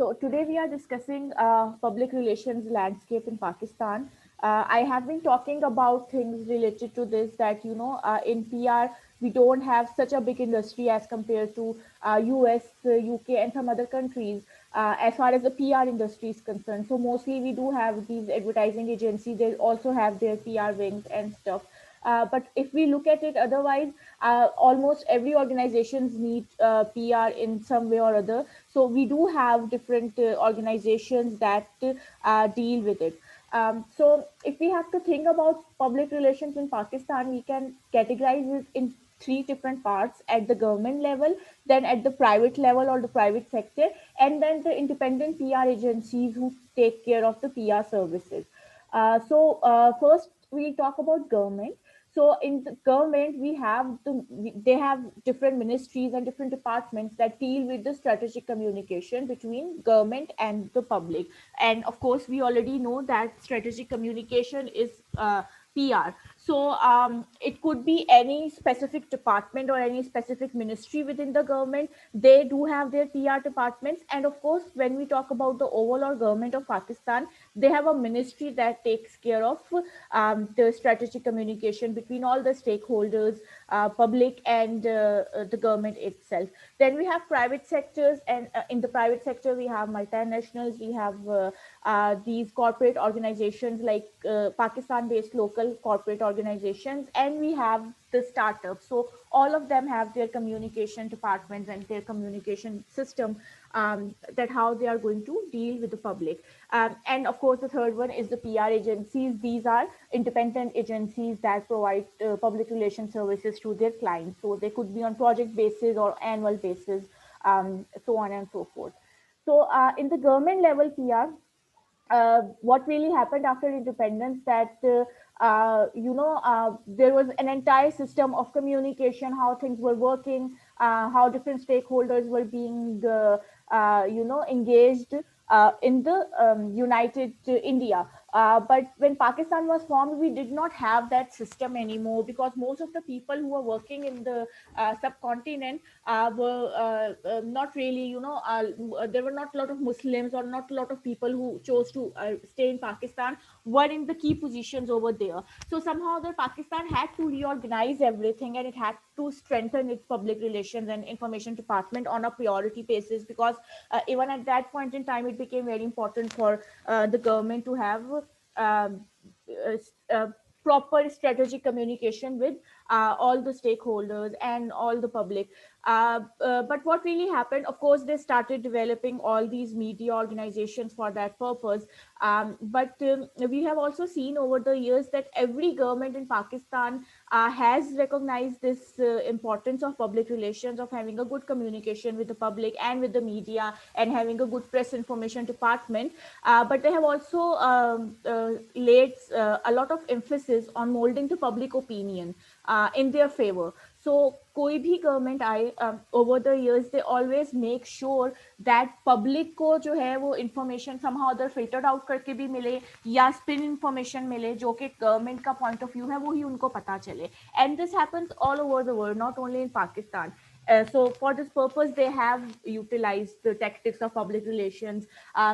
So today we are discussing public relations landscape in Pakistan. I have been talking about things related to this that in PR we don't have such a big industry as compared to US, UK, and some other countries as far as the PR industry is concerned. So mostly we do have these advertising agencies. They also have their PR wings and stuff. But if we look at it otherwise, almost every organizations need PR in some way or other. So we do have different organizations that deal with it. So if we have to think about public relations in Pakistan, we can categorize it in three different parts: at the government level, then at the private level or the private sector, and then the independent PR agencies who take care of the PR services. First we'll talk about government. So in the government, they have different ministries and different departments that deal with the strategic communication between government and the public. And of course, we already know that strategic communication is PR. So it could be any specific department or any specific ministry within the government. They do have their PR departments. And of course, when we talk about the overall government of Pakistan, they have a ministry that takes care of the strategic communication between all the stakeholders, public and the government itself. Then we have private sectors, and in the private sector, we have multinationals, we have these corporate organizations like Pakistan based local corporate organizations, and we have the startups. So all of them have their communication departments and their communication system, that how they are going to deal with the public. And of course, the third one is the PR agencies. These are independent agencies that provide public relation services to their clients. So they could be on project basis or annual basis, so on and so forth. So in the government level PR, what really happened after independence, that there was an entire system of communication, how things were working, how different stakeholders were being engaged in the united India. But when Pakistan was formed, we did not have that system anymore, because most of the people who were working in the subcontinent were not really, there were not a lot of Muslims, or not a lot of people who chose to stay in Pakistan were in the key positions over there. So somehow the Pakistan had to reorganize everything, and it had to strengthen its public relations and information department on a priority basis, because even at that point in time, it became very important for the government to have um, uh, uh, proper strategic communication with all the stakeholders and all the public. But what really happened, of course, they started developing all these media organizations for that purpose. But we have also seen over the years that every government in Pakistan has recognized this importance of public relations, of having a good communication with the public and with the media, and having a good press information department. But they have also laid a lot of emphasis on molding the public opinion in their favor. So कोई भी government आए, over the years they always make sure that public को जो है वो information somehow other filtered out करके भी मिले, या स्पिन इन्फॉर्मेशन मिले जो कि गवर्नमेंट का पॉइंट ऑफ व्यू है वो ही उनको पता चले. And this happens all over the world, not only in Pakistan. So for this purpose, they have utilized the tactics of public relations,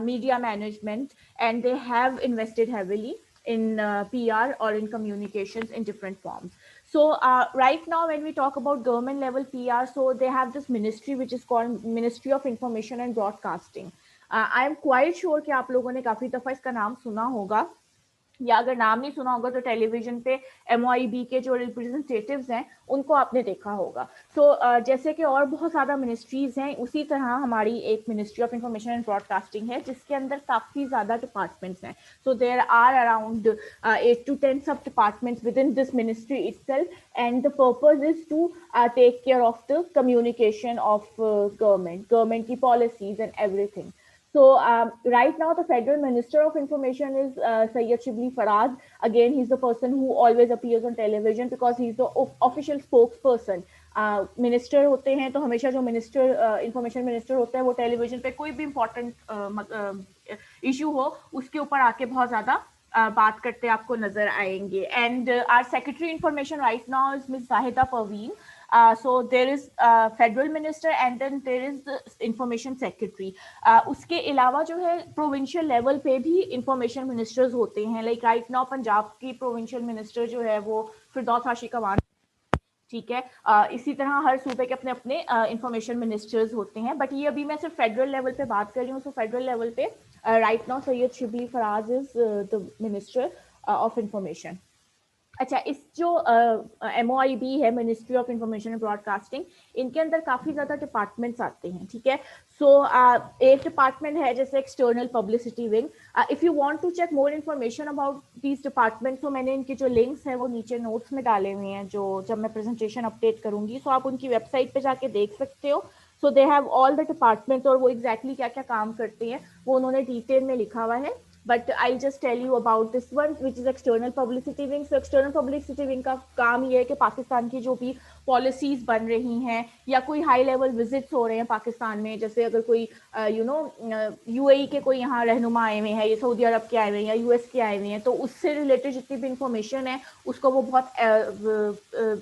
media management, and they have invested heavily in PR or in communications in different forms. So right now, when we talk about government level PR, so they have this ministry which is called Ministry of Information and Broadcasting. I am quite sure कि आप लोगों ने काफी दफा इसका नाम सुना होगा, या अगर नाम नहीं सुना होगा तो टेलीविजन पे MOIB के जो रिप्रेजेंटेटिव्स हैं उनको आपने देखा होगा. सो जैसे कि और बहुत ज़्यादा मिनिस्ट्रीज हैं, उसी तरह हमारी एक ministry of information and broadcasting है जिसके अंदर काफ़ी ज़्यादा डिपार्टमेंट्स हैं. So there are around 8 to 10 sub departments within this ministry itself, and the purpose is to take care of the communication of government की policies and everything. So right now, the Federal Minister of Information is Syed Shibli Farad. Again, he's the person who always appears on television because he's the official spokesperson. Minister होते हैं तो हमेशा जो minister information minister होता है वो television पे कोई भी इम्पोर्टेंट इशू हो उसके ऊपर आके बहुत ज़्यादा बात करते आपको नजर आएंगे. And our secretary information right now is Miss Zahida Parveen. So there is federal minister and then there is the information secretary. उसके अलावा जो है प्रोविंशियल लेवल पे भी इंफॉर्मेशन मिनिस्टर्स होते हैं. लाइक राइट नाउ पंजाब की प्रोविंशियल मिनिस्टर जो है वो फिरदौस हाशी कवान. ठीक है. इसी तरह हर सूबे के अपने अपने इंफॉर्मेशन मिनिस्टर्स होते हैं. बट ये अभी मैं सिर्फ फेडरल लेवल पे बात कर रही हूँ. सो फेडरल लेवल पे right now Syed Shibli Faraz is the minister of information. अच्छा, इस जो MOIB है, ministry of information and broadcasting, इनके अंदर काफ़ी ज़्यादा डिपार्टमेंट्स आते हैं. ठीक है. सो एक डिपार्टमेंट है जैसे external publicity wing. If you want to check more information about these department, तो मैंने इनके जो लिंक्स हैं वो नीचे नोट्स में डाले हुए हैं, जो जब मैं प्रेजेंटेशन अपडेट करूंगी. सो आप उनकी वेबसाइट पे जाके देख सकते हो. So they have all the departments, और वो एग्जैक्टली क्या क्या काम करते हैं वो उन्होंने डिटेल में लिखा हुआ है. But I'll just tell you about this one, which is external publicity wing. So external publicity wing का काम ये है कि पाकिस्तान की जो भी पॉलिसीज बन रही हैं या कोई हाई लेवल विजिट्स हो रहे हैं पाकिस्तान में, जैसे अगर कोई UAE के कोई यहाँ रहनुमा आए हुए हैं, ये सऊदी अरब के आए हुए हैं या US के आए हुए हैं, तो उससे रिलेटेड जितनी भी इंफॉर्मेशन है उसको वो बहुत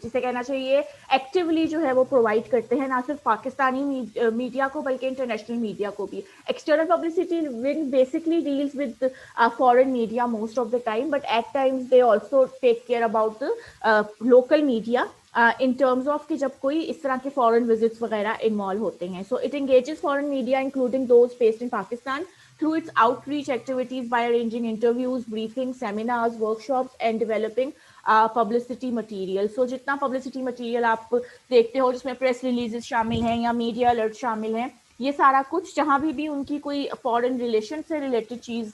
जिसे कहना चाहिए एक्टिवली जो है वो प्रोवाइड करते हैं, ना सिर्फ पाकिस्तानी मीडिया को बल्कि इंटरनेशनल मीडिया को भी. External publicity wing basically deals with foreign media most of the time, but at times they also take care about the local media in terms of कि जब कोई इस तरह के foreign visits वगैरह involve होते हैं. So it engages foreign media including those based in Pakistan through its outreach activities by arranging interviews, briefings, seminars, workshops and developing publicity material. So जितना पब्लिसिटी मटीरियल आप देखते हो जिसमें प्रेस रिलीजेस शामिल हैं या मीडिया अलर्ट शामिल हैं, ये सारा कुछ जहाँ भी उनकी कोई फॉरेन रिलेशन से रिलेटेड चीज़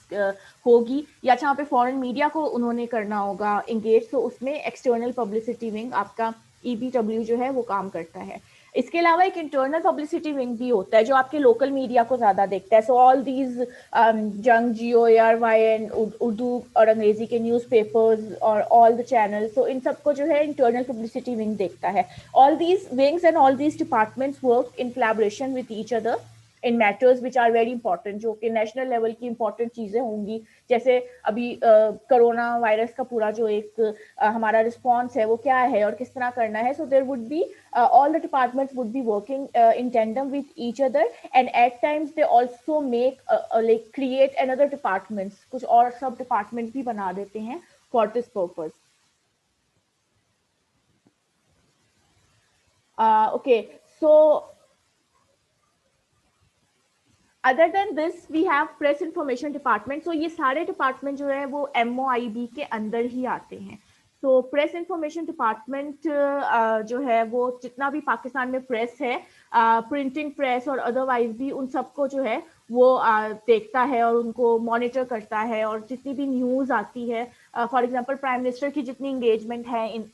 होगी या जहाँ पे फॉरेन मीडिया को उन्होंने करना होगा इंगेज, तो उसमें एक्सटर्नल पब्लिसिटी विंग आपका EPW जो है वो काम करता है. इसके अलावा एक इंटरनल पब्लिसिटी विंग भी होता है जो आपके लोकल मीडिया को ज़्यादा देखता है. So all these Jang, GOAR, Urdu और अंग्रेजी के न्यूज़पेपर्स और ऑल द चैनल, सो इन सबको जो है इंटरनल पब्लिसिटी विंग देखता है. All these wings and all these departments work in collaboration with each other in matters which are very important, जो कि नेशनल लेवल की इंपॉर्टेंट चीज़ें होंगी. जैसे अभी कोरोना वायरस का पूरा जो एक हमारा रिस्पॉन्स है वो क्या है और किस तरह करना है. So there would be all the departments would be working in tandem with each other, and at times they also make like create another departments, कुछ और सब departments भी बना देते हैं for this purpose. Okay, so other than this we have Press Information Department. So ये सारे department जो है वो MOIB के अंदर ही आते हैं. तो प्रेस इंफॉर्मेशन डिपार्टमेंट जो है वो जितना भी पाकिस्तान में प्रेस है, प्रिंटिंग प्रेस और अदरवाइज भी, उन सबको जो है वो देखता है और उनको मॉनिटर करता है. और जितनी भी न्यूज़ आती है, फॉर एग्जांपल प्राइम मिनिस्टर की जितनी इंगेजमेंट है इन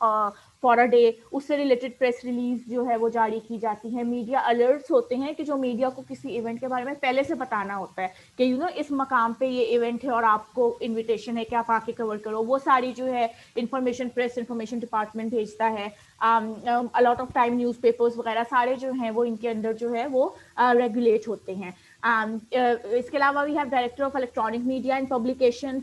फॉर अ डे, उससे रिलेटेड प्रेस रिलीज जो है वो जारी की जाती है. मीडिया अलर्ट्स होते हैं कि जो मीडिया को किसी इवेंट के बारे में पहले से बताना होता है कि इस मकाम पे ये इवेंट है और आपको इनविटेशन है कि आप आके कवर करो. वो सारी जो है इंफॉर्मेशन प्रेस इंफॉर्मेशन डिपार्टमेंट भेजता है. अलॉट ऑफ टाइम न्यूज़पेपर्स वगैरह सारे जो हैं वो इनके अंदर जो है वो रेगुलेट होते हैं. इसके अलावा we have director of electronic media and publication.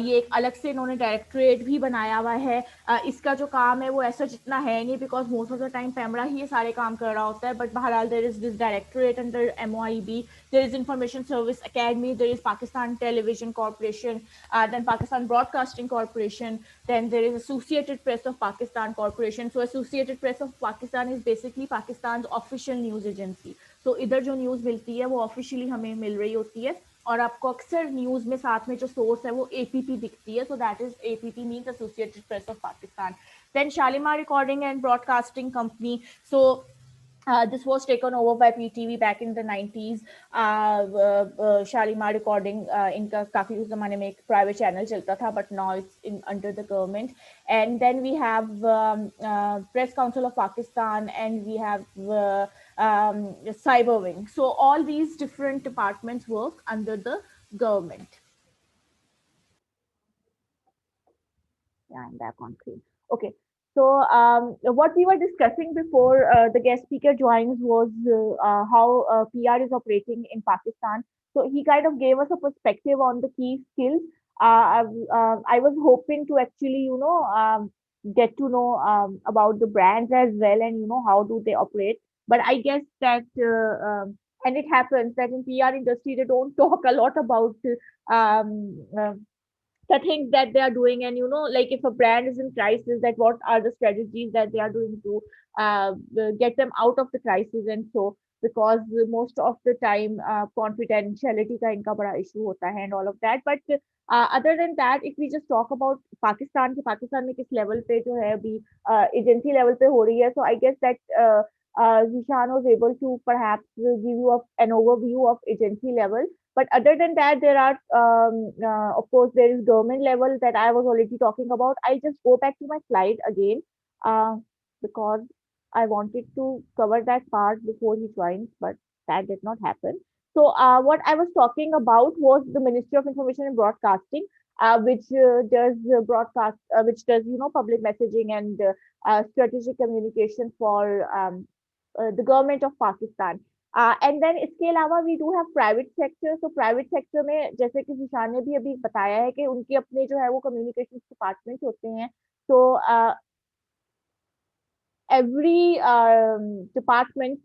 ये एक अलग से इन्होंने डायरेक्टरेट भी बनाया हुआ है. इसका जो काम है वो ऐसा जितना है नहीं, because most of the time PEMRA ही ये सारे काम कर रहा होता है. बट बहरहाल there is this directorate under MOIB. There is Information Service Academy, there is Pakistan Television Corporation, then Pakistan Broadcasting Corporation, then there is Associated Press of Pakistan Corporation. So Associated Press of Pakistan is basically Pakistan's official news agency. So इधर जो news मिलती है वो officially हमें मिल रही होती है, और आपको अक्सर न्यूज़ में साथ में जो सोर्स है वो APP दिखती है. So that is APP means associated press of Pakistan. Then Shalimar recording and broadcasting company. So this was taken over by PTV back in the 90s. Shalimar Recording इनका काफ़ी उस ज़माने में एक प्राइवेट चैनल चलता था, but now it's in under the government. And then we have Press Council of Pakistan, and we have Cyber Wing. So all these different departments work under the government. Yeah, I'm back on screen. Okay. So what we were discussing before the guest speaker joins was how PR is operating in Pakistan. So he kind of gave us a perspective on the key skills. I was hoping to actually, get to know about the brands as well, and how do they operate. But I guess that and it happens that in PR industry they don't talk a lot about um, uh, the things that they are doing, and like if a brand is in crisis, that what are the strategies that they are doing to get them out of the crisis. And so because most of the time confidentiality का इनका बड़ा issue होता है and all of that. But other than that, if we just talk about Pakistan, कि पाकिस्तान में किस level पे जो है अभी agency level पे हो रही है, so I guess that Zishan was able to perhaps give you an overview of agency level. But other than that, there are, of course, there is government level that I was already talking about. I just go back to my slide again uh, because I wanted to cover that part before he joins, but that did not happen. So, what I was talking about was the Ministry of Information and Broadcasting, which does broadcast, which does public messaging and strategic communication for the government of Pakistan. And then इसके अलावा we do have private sector. तो private sector में जैसे कि जिशान ने भी अभी बताया है कि उनके अपने जो है वो कम्युनिकेशन डिपार्टमेंट होते हैं. तो every department,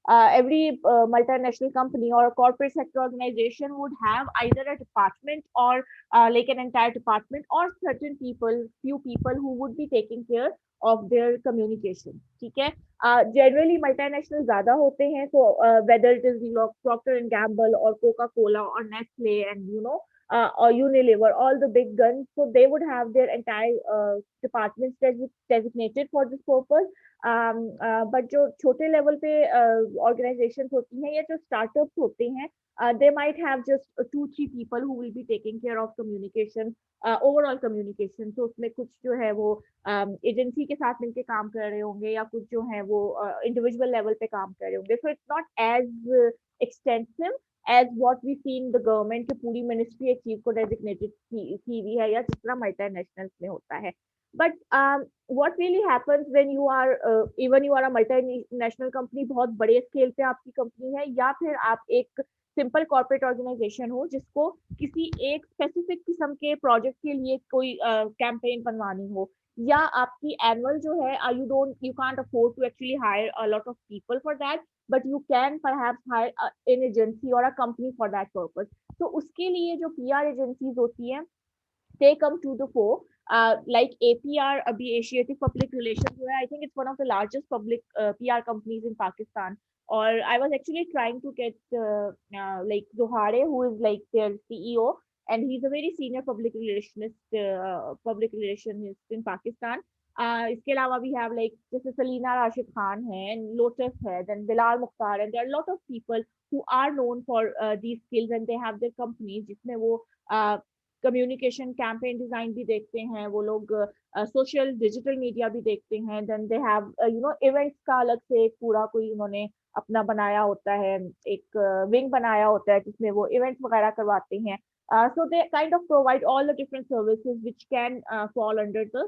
every multinational company or a corporate sector organization would have either a department or like an entire department or certain people, few people who would be taking care of their communication. ठीक है. Generally multinational ज़्यादा होते हैं, so whether it is Procter and Gamble or Coca-Cola or Nestle and or Unilever, all the big guns, so they would have their entire departments designated for this purpose. But जो छोटे level पे organisation होती हैं या जो startups होते हैं, they might have just 2-3 people who will be taking care of communication, overall communication. तो उसमें कुछ जो है वो एजेंसी के साथ मिलके काम कर रहे होंगे, या कुछ जो है वो इंडिविजुअल लेवल पे काम कर रहे होंगे. So it's not as extensive as what we see in the government कि पूरी मिनिस्ट्री एक चीफ को डेजिग्नेटेड की हुई है, या जिस तरह मल्टीनेशनल में होता है. But what really happens when you are even you are a multinational company, बहुत बड़े स्केल पे आपकी कंपनी है, या फिर आप एक सिंपल कॉर्पोरेट ऑर्गेनाइजेशन हो जिसको किसी एक स्पेसिफिक किस्म के प्रोजेक्ट के लिए कोई कैंपेन बनवानी हो, या आपकी एनुअल जो है you can't afford to actually hire a lot of people for that, but you can perhaps hire an agency or a company for that purpose. तो उसके लिए जो PR एजेंसीज होती हैं, they come to the fore. Like APR, abhi Asiatic Public Relations, where I think it's one of the largest public PR companies in Pakistan. Or I was actually trying to get like Zohare, who is like their CEO, and he's a very senior public relationist in Pakistan. इसके अलावा we have like जैसे सलीना राशिद खान है, and Lotus है, then Bilal Mukhtar, and there are a lot of people who are known for these skills, and they have their companies जिसमें वो communication campaign design भी देखते हैं वो लोग, सोशल डिजिटल मीडिया भी देखते हैं. देन दे हैव इवेंट्स का अलग से एक पूरा कोई उन्होंने अपना बनाया होता है, एक विंग बनाया होता है जिसमें वो इवेंट्स वगैरह करवाते हैं. So they kind of provide all the different services which can fall under the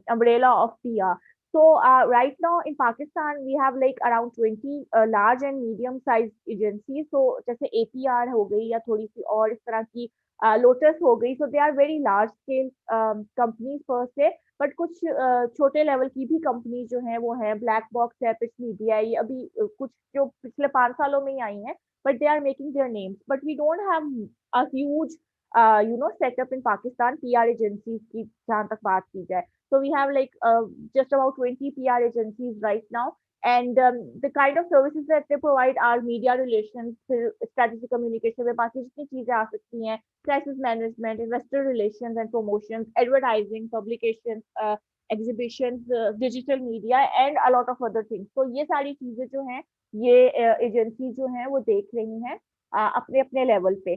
umbrella of PR. So right now in Pakistan we have like around 20 large and medium sized agencies. So जैसे APR हो गई या थोड़ी सी और इस तरह की Lotus हो गई. So they are very large scale companies per se. But कुछ छोटे लेवल की भी कंपनी जो है वो है, ब्लैक बॉक्स है, पिच मीडिया, ये अभी कुछ जो पिछले 5 सालों में ही आई हैं, but they are making their names. But we don't have a huge setup in Pakistan PR agencies की जहाँ तक बात की जाए. So we have like just about 20 PR agencies right now, and the kind of services that they provide are media relations, strategic communication में बाकी जितनी चीजें आ सकती हैं, crisis management, investor relations and promotions, advertising, publications, exhibitions, digital media, and a lot of other things. तो ये सारी चीजें जो हैं ये एजेंसी जो हैं वो देख रही हैं अपने अपने लेवल पे.